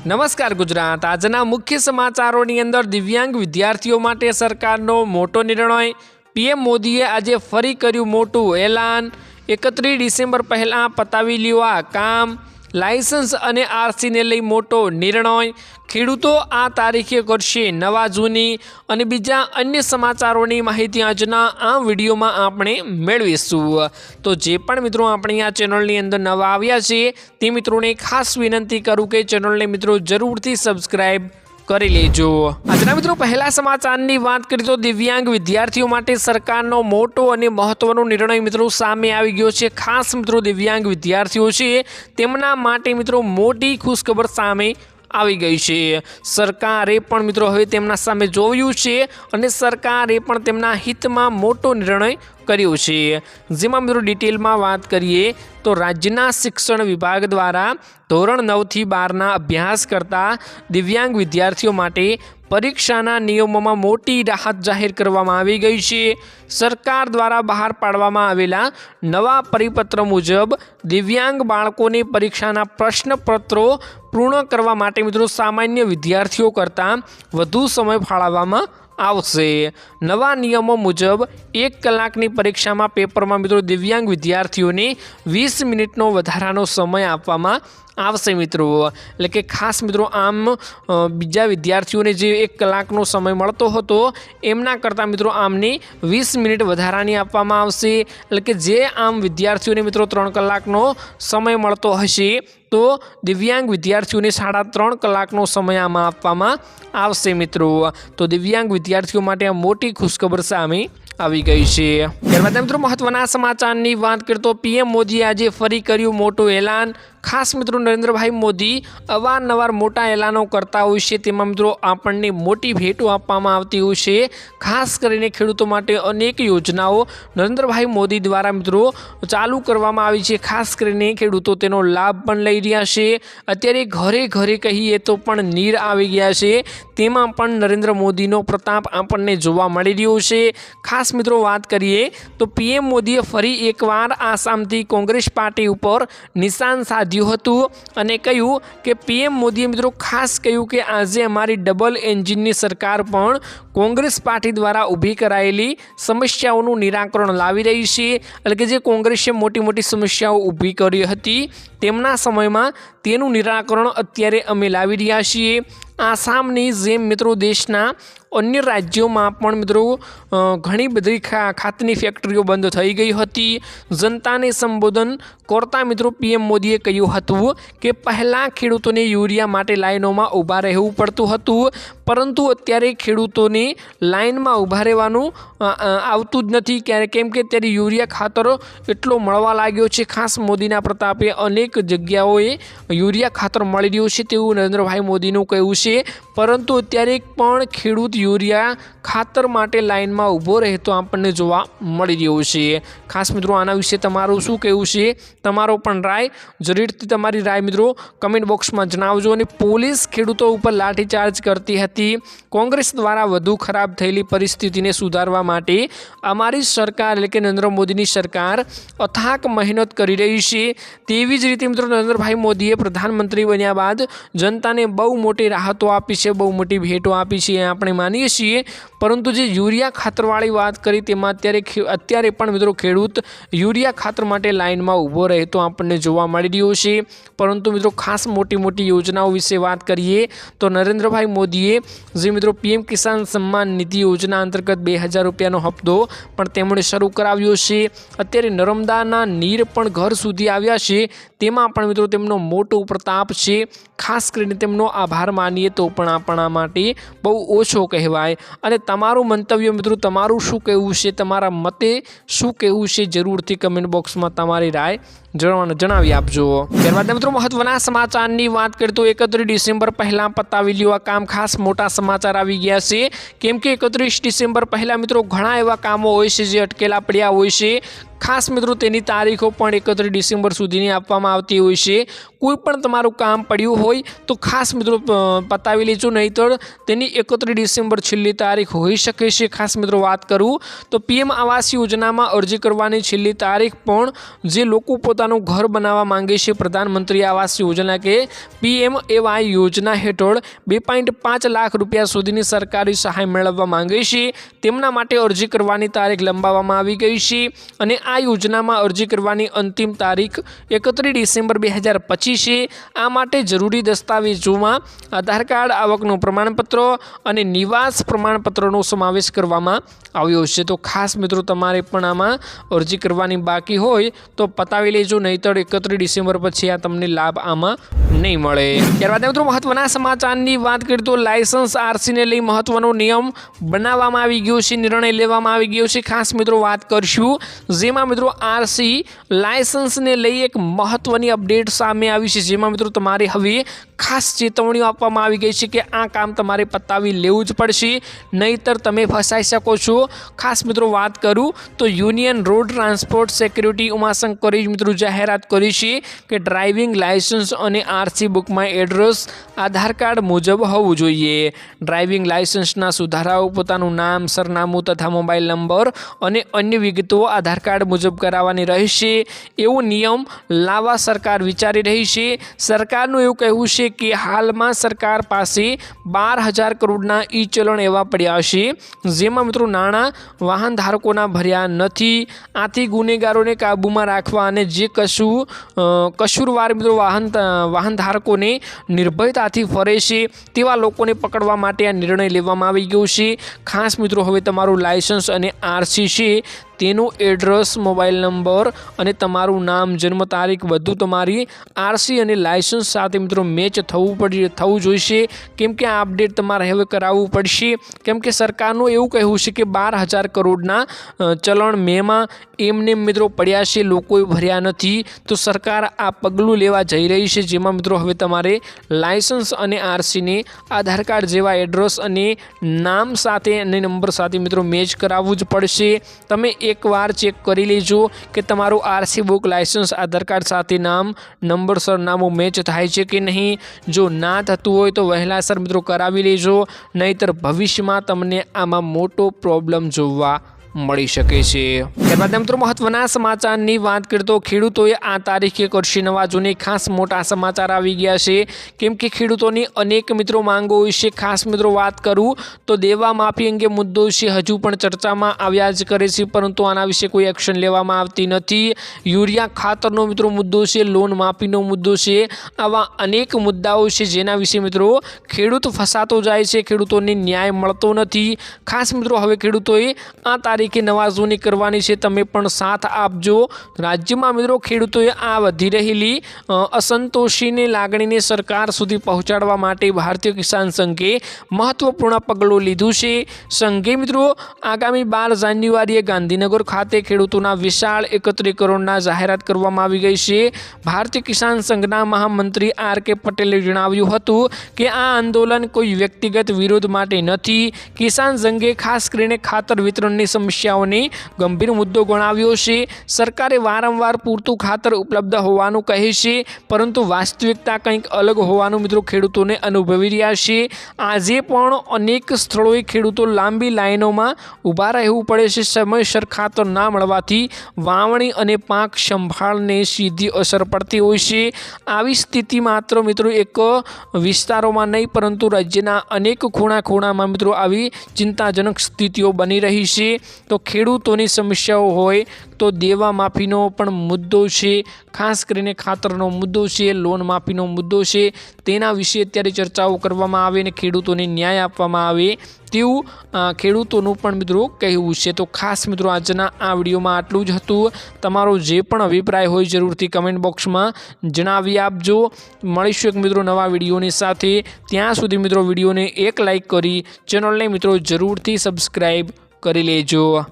નમસ્કાર ગુજરાત। આજના મુખ્ય સમાચારોની અંદર દિવ્યાંગ વિદ્યાર્થીઓ માટે સરકારનો મોટો નિર્ણય। પીએમ મોદીએ આજે ફરી કર્યું મોટું એલાન। 31 ડિસેમ્બર પહેલાં પતાવી લ્યો આ કામ। લાયસન્સ અને આરસીને લઈ મોટો નિર્ણય। ખેડૂતો આ તારીખે કરશે નવા જૂની અને બીજા અન્ય સમાચારોની માહિતી આજના આ વિડીયોમાં આપણે મેળવીશું। તો જે પણ મિત્રો આપણી આ ચેનલની અંદર નવા આવ્યા છે તે મિત્રોને ખાસ વિનંતી કરું કે ચેનલને મિત્રો જરૂરથી સબસ્ક્રાઈબ કરી લેજો। આજના મિત્રો પહેલા સમાચારની વાત કરીએ તો દિવ્યાંગ વિદ્યાર્થીઓ માટે સરકારનો મોટો અને મહત્વનો નિર્ણય મિત્રો સામે આવી ગયો છે। ખાસ મિત્રો દિવ્યાંગ વિદ્યાર્થીઓ છે તેમના માટે મિત્રો મોટી ખુશખબર સામે આવી ગઈ છે। સરકારે પણ મિત્રો હવે તેમના સામે જોયું છે અને સરકારે પણ તેમના હિતમાં મોટો નિર્ણય કર્યો છે। જેમાં મિત્રો ડિટેલમાં વાત કરીએ તો રાજ્યના શિક્ષણ વિભાગ દ્વારા ધોરણ 9 થી 12ના અભ્યાસ કરતા દિવ્યાંગ વિદ્યાર્થીઓ માટે પરીક્ષાના નિયમોમાં મોટી રાહત જાહેર કરવામાં આવી ગઈ છે। સરકાર દ્વારા બહાર પાડવામાં આવેલા નવા પરિપત્ર મુજબ દિવ્યાંગ બાળકોને પરીક્ષાના પ્રશ્નપત્રો પૂર્ણ કરવા માટે મિત્રો સામાન્ય વિદ્યાર્થીઓ કરતાં વધુ સમય ફાળવવામાં આવશે। નવા નિયમો મુજબ 1 કલાકની પરીક્ષામાં પેપરમાં મિત્રો દિવ્યાંગ વિદ્યાર્થીઓને 20 મિનિટનો વધારાનો સમય આપવામાં આવશે મિત્રો। એટલે કે ખાસ મિત્રો આમ બીજા વિદ્યાર્થીઓને જે 1 કલાકનો સમય મળતો હતો એમના કરતાં મિત્રો આમને 20 મિનિટ વધારાની આપવામાં આવશે। એટલે કે જે આમ વિદ્યાર્થીઓને મિત્રો 3 કલાકનો સમય મળતો હશે તો દિવ્યાંગ વિદ્યાર્થીઓને 3.5 કલાકનો સમય આમાં આપવામાં આવશે મિત્રો। તો દિવ્યાંગ વિદ્યાર્થીઓ માટે આ મોટી ખુશખબર સામે આવી ગઈ છે। ત્યારબાદ મિત્રો મહત્વના સમાચારની વાત કરીએ તો પીએમ મોદીએ આજે ફરી કર્યું મોટું એલાન। ખાસ મિત્રો નરેન્દ્રભાઈ મોદી અવારનવાર મોટા એલાનો કરતા હોય છે, તેમાં મિત્રો આપણને મોટી ભેટો આપવામાં આવતી હોય છે। ખાસ કરીને ખેડૂતો માટે અનેક યોજનાઓ નરેન્દ્રભાઈ મોદી દ્વારા મિત્રો ચાલુ કરવામાં આવી છે। ખાસ કરીને ખેડૂતો તેનો લાભ પણ લઈ રહ્યા છે। અત્યારે ઘરે ઘરે કહીએ તો પણ નીર આવી ગયા છે, તેમાં પણ નરેન્દ્ર મોદીનો પ્રતાપ આપણને જોવા મળી રહ્યો છે। ખાસ મિત્રો વાત કરીએ તો પીએમ મોદીએ ફરી એકવાર આસામથી કોંગ્રેસ પાર્ટી ઉપર નિશાન સાધ્યું હતું અને કહ્યું કે પીએમ મોદીએ મિત્રો ખાસ કહ્યું કે આજે અમારી ડબલ એન્જિનની સરકાર પણ કોંગ્રેસ પાર્ટી દ્વારા ઊભી કરાયેલી સમસ્યાઓનું નિરાકરણ લાવી રહી છે। એટલે કે જે કોંગ્રેસે મોટી મોટી સમસ્યાઓ ઊભી કરી હતી તેમના સમયમાં તેનું નિરાકરણ અત્યારે અમે લાવી રહ્યા છીએ। આસામની જેમ મિત્રો દેશના અન્ય રાજ્યોમાં પણ મિત્રો ઘણી બધી ખાતની ફેક્ટરીઓ બંધ થઈ ગઈ હતી। જનતાને સંબોધન કરતા મિત્રો પીએમ મોદીએ કહ્યું હતું કે પહેલાં ખેડૂતોને યુરિયા માટે લાઇનોમાં ઊભા રહેવું પડતું હતું, પરંતુ અત્યારે ખેડૂતોને લાઇનમાં ઊભા રહેવાનું આવતું જ નથી, કેમ કે અત્યારે યુરિયા ખાતર એટલો મળવા લાગ્યો છે। ખાસ મોદીના પ્રતાપે અનેક જગ્યાઓએ યુરિયા ખાતર મળી રહ્યું છે તેવું નરેન્દ્રભાઈ મોદીનું કહેવું છે, પરંતુ અત્યારે પણ ખેડૂત યુરિયા ખાતર માટે લાઇનમાં ઊભો રહેતો આપણને જોવા મળી રહ્યો છે। ખાસ મિત્રો આના વિશે તમારું શું કહેવું છે, તમારો પણ રાય જરૂરથી તમારી રાય મિત્રો કમેન્ટ બોક્સમાં જણાવજો। અને પોલીસ ખેડૂતો ઉપર લાઠીચાર્જ કરતી હતી। કોંગ્રેસ દ્વારા વધુ ખરાબ થયેલી પરિસ્થિતિને સુધારવા માટે અમારી સરકાર એટલે કે નરેન્દ્ર મોદીની સરકાર અથાક મહેનત કરી રહી છે। તેવી જ રીતે મિત્રો નરેન્દ્રભાઈ મોદીએ પ્રધાનમંત્રી બન્યા બાદ જનતાને બહુ મોટી રાહતો આપી છે, બહુ મોટી ભેટો આપી છે આપણે માનીએ છીએ, પરંતુ જે યુરિયા ખાતરવાળી વાત કરી તેમાં અત્યારે પણ મિત્રો ખેડૂત યુરિયા ખાતર માટે લાઇનમાં ઊભો રહેતો આપણને જોવા મળી રહ્યો છે। પરંતુ મિત્રો ખાસ મોટી મોટી યોજનાઓ વિશે વાત કરીએ તો નરેન્દ્રભાઈ મોદીએ જે મિત્રો પીએમ કિસાન સન્માન નિધિ યોજના અંતર્ગત 2000 રૂપિયાનો હપ્તો પણ તેમણે શરૂ કરાવ્યો છે। અત્યારે નર્મદાના નીર પણ ઘર સુધી આવ્યા છે, તેમાં પણ મિત્રો તેમનો મોટો પ્રતાપ છે। ખાસ કરીને તેમનો આભાર માનીએ તો પણ આપણા માટે બહુ ઓછો કહેવાય। અને તમારું મંતવ્ય મિત્રો તમારું શું કહેવું છે, તમારા મતે શું કહેવું છે, જરૂરથી કમેન્ટ બોક્સમાં તમારી રાય જણાવી આપજો। ત્યારબાદ મિત્રો મહત્વના સમાચારની વાત કરીએ તો 31 ડિસેમ્બર પહેલાં પતાવી લ્યો આ કામ। ખાસ મોટા સમાચાર આવી ગયા છે, કેમ કે 31 ડિસેમ્બર પહેલાં મિત્રો ઘણા એવા કામો હોય છે જે અટકેલા પડ્યા હોય છે। ખાસ મિત્રો તેની તારીખો પણ 31 ડિસેમ્બર સુધીની આપવામાં આવતી હોય છે. કોઈ પણ તમારું કામ પડ્યું હોય તો ખાસ મિત્રો પતાવી લેજો, નહીંતર તેની 31 ડિસેમ્બર છેલ્લી તારીખ હોઈ શકે છે. ખાસ મિત્રો વાત કરું તો પીએમ આવાસ યોજનામાં અરજી કરવાની છેલ્લી તારીખ પણ જે લોકો પોતાનું ઘર બનાવવા માંગે છે, પ્રધાનમંત્રી આવાસ યોજના કે PMAY યોજના હેઠળ 2.5 લાખ રૂપિયા સુધીની સરકારી સહાય મેળવવા માંગે છે, તેમના માટે અરજી કરવાની તારીખ લંબાવવામાં આવી ગઈ છે. અને આ યોજનામાં અરજી કરવાની અંતિમ તારીખ 31 ડિસેમ્બર 2025 છે. આ માટે જરૂરી દસ્તાવેજોમાં આધાર કાર્ડ, આવકનું પ્રમાણપત્ર અને નિવાસ પ્રમાણપત્રનો સમાવેશ કરવામાં આવ્યો છે. તો ખાસ મિત્રો તમારે પણ આમાં અરજી કરવાની બાકી હોય તો પતાવી લેજો, નહીંતર 31 ડિસેમ્બર પછી આ તમને લાભ આમાં નહીં મળે. ત્યારબાદ મિત્રો મહત્વના સમાચારની વાત કરીએ તો લાયસન્સ આરસીને લઈ મહત્વનો નિયમ બનાવવામાં આવી ગયો છે, નિર્ણય લેવામાં આવી ગયો છે. ખાસ મિત્રો વાત કરશું જેમાં મિત્રો આરસી લાયસન્સને લઈ એક મહત્વની અપડેટ સામે આવી છે, જેમાં મિત્રો તમારે હવે ખાસ ચેતવણીઓ આપવામાં આવી ગઈ છે કે આ કામ તમારે પતાવી લેવું જ પડશે, નહીંતર તમે ફસાઈ શકો છો. ખાસ મિત્રો વાત કરું તો યુનિયન રોડ ટ્રાન્સપોર્ટ સિક્યુરિટી ઉમાશંકરે મિત્રો જાહેરાત કરી છે કે ડ્રાઇવિંગ લાયસન્સ અને આરસી બુકમાં એડ્રેસ આધાર કાર્ડ મુજબ હોવું જોઈએ. ડ્રાઇવિંગ લાયસન્સના સુધારાઓ પોતાનું નામ, સરનામું તથા મોબાઈલ નંબર અને અન્ય વિગતો આધાર કાર્ડ મુજબ કરાવવાની રહેશે, એવો નિયમ લાવવા સરકાર વિચારી રહી છે. સરકારનું એવું કહેવું છે કે હાલમાં સરકાર પાસે 12,000 કરોડના ઈ ચલણ એવા પડ્યા છે જેમાં મિત્રો નાણાં વાહન ધારકોના ભર્યા નથી. આથી ગુનેગારોને કાબૂમાં રાખવા અને જે કસૂરવાર મિત્રો વાહન ધારકોને નિર્ભયતાથી ફરે છે તેવા લોકોને પકડવા માટે આ નિર્ણય લેવામાં આવી ગયો છે. ખાસ મિત્રો હવે તમારું લાયસન્સ અને આરસી છે તેનું એડ્રેસ, મોબાઈલ નંબર અને તમારું નામ, જન્મ તારીખ બધું તમારી આરસી અને લાયસન્સ સાથે મિત્રો મેચ થવું જોઈશે. કેમ કે આ અપડેટ તમારે હવે કરાવવું પડશે, કેમ કે સરકારનું એવું કહેવું છે કે 12,000 કરોડના ચલણ મેમાં એમને મિત્રો પડ્યા છે, લોકોએ ભર્યા નથી. તો સરકાર આ પગલું લેવા જઈ રહી છે, જેમાં મિત્રો હવે તમારે લાયસન્સ અને આરસીને આધાર કાર્ડ જેવા એડ્રેસ અને નામ સાથે અને નંબર સાથે મિત્રો મેચ કરાવવું જ પડશે. તમે એકવાર ચેક કરી લેજો કે તમારું આરસી બુક, લાયસન્સ, આધાર કાર્ડ સાથે નામ, નંબર, સરનામું મેચ થાય છે કે નહીં. જો ના થતું હોય તો વહેલાસર મિત્રો કરાવી લેજો, નહીંતર ભવિષ્યમાં તમને આમાં મોટો પ્રોબ્લેમ જોવા મળી શકે છે. ત્યારબાદ મિત્રો મહત્વના સમાચારની વાત કરીએ તો ખેડૂતોએ આ તારીખે કરશે નવા જૂની. ખાસ મોટા સમાચાર આવી ગયા છે, કેમ કે ખેડૂતોની અનેક મિત્રો માંગો હોય છે. ખાસ મિત્રો વાત કરું તો દેવા માફી અંગે મુદ્દો છે હજુ પણ ચર્ચામાં આવ્યા જ કરે છે, પરંતુ આના વિશે કોઈ એક્શન લેવામાં આવતી નથી. યુરિયા ખાતરનો મિત્રો મુદ્દો છે, લોન માફીનો મુદ્દો છે, આવા અનેક મુદ્દાઓ છે જેના વિશે મિત્રો ખેડૂત ફસાતો જાય છે, ખેડૂતોને ન્યાય મળતો નથી. ખાસ મિત્રો હવે ખેડૂતોએ આ તારીખે નવાજૂની કરવાની છે, તમે પણ સાથ આપજો. રાજ્યમાં મિત્રો ખેડૂતોએ આ વધી રહેલી અસંતોષીની લાગણીને સરકાર સુધી પહોંચાડવા માટે ભારતીય કિસાન સંઘે મહત્વપૂર્ણ પગલું લીધું છે. સંઘે મિત્રો આગામી 12 જાન્યુઆરીએ ગાંધીનગર ખાતે ખેડૂતોના વિશાળ એકત્રીકરણના જાહેરાત કરવામાં આવી ગઈ છે. ભારતીય કિસાન સંઘના મહામંત્રી R.K. પટેલે જણાવ્યું હતું કે આ આંદોલન કોઈ વ્યક્તિગત વિરોધ માટે નથી. કિસાન સંઘે ખાસ કરીને ખાતર વિતરણની સમસ્યાઓને ગંભીર મુદ્દો ગણાવ્યો છે. સરકારે વારંવાર પૂરતું ખાતર ઉપલબ્ધ હોવાનું કહે છે, પરંતુ વાસ્તવિકતા કંઈક અલગ હોવાનું મિત્રો ખેડૂતોને અનુભવી રહ્યા છે. આજે પણ અનેક સ્થળોએ ખેડૂતો લાંબી લાઈનોમાં ઊભા રહેવું પડે છે. સમયસર ખાતર ના મળવાથી વાવણી અને પાક સંભાળને સીધી અસર પડતી હોય છે. આવી સ્થિતિ માત્ર મિત્રો એક વિસ્તારોમાં નહીં, પરંતુ રાજ્યના અનેક ખૂણામાં મિત્રો આવી ચિંતાજનક સ્થિતિઓ બની રહી છે. તો ખેડૂતોની સમસ્યાઓ હોય તો દેવા માફીનો પણ મુદ્દો છે, ખાસ કરીને ખાતરનો મુદ્દો છે, લોન માફીનો મુદ્દો છે, તેના વિશે અત્યારે ચર્ચાઓ કરવામાં આવે અને ખેડૂતોને ન્યાય આપવામાં આવે તેવું ખેડૂતોનું પણ મિત્રો કહેવું છે. તો ખાસ મિત્રો આજના આ વિડીયોમાં આટલું જ હતું. તમારો જે પણ અભિપ્રાય હોય જરૂરથી કમેન્ટ બોક્સમાં જણાવી આપજો. મળીશું એક મિત્રો નવા વિડીયોની સાથે. ત્યાં સુધી મિત્રો વિડીયોને એક લાઇક કરી ચેનલને મિત્રો જરૂરથી સબસ્ક્રાઈબ કરી લેજો.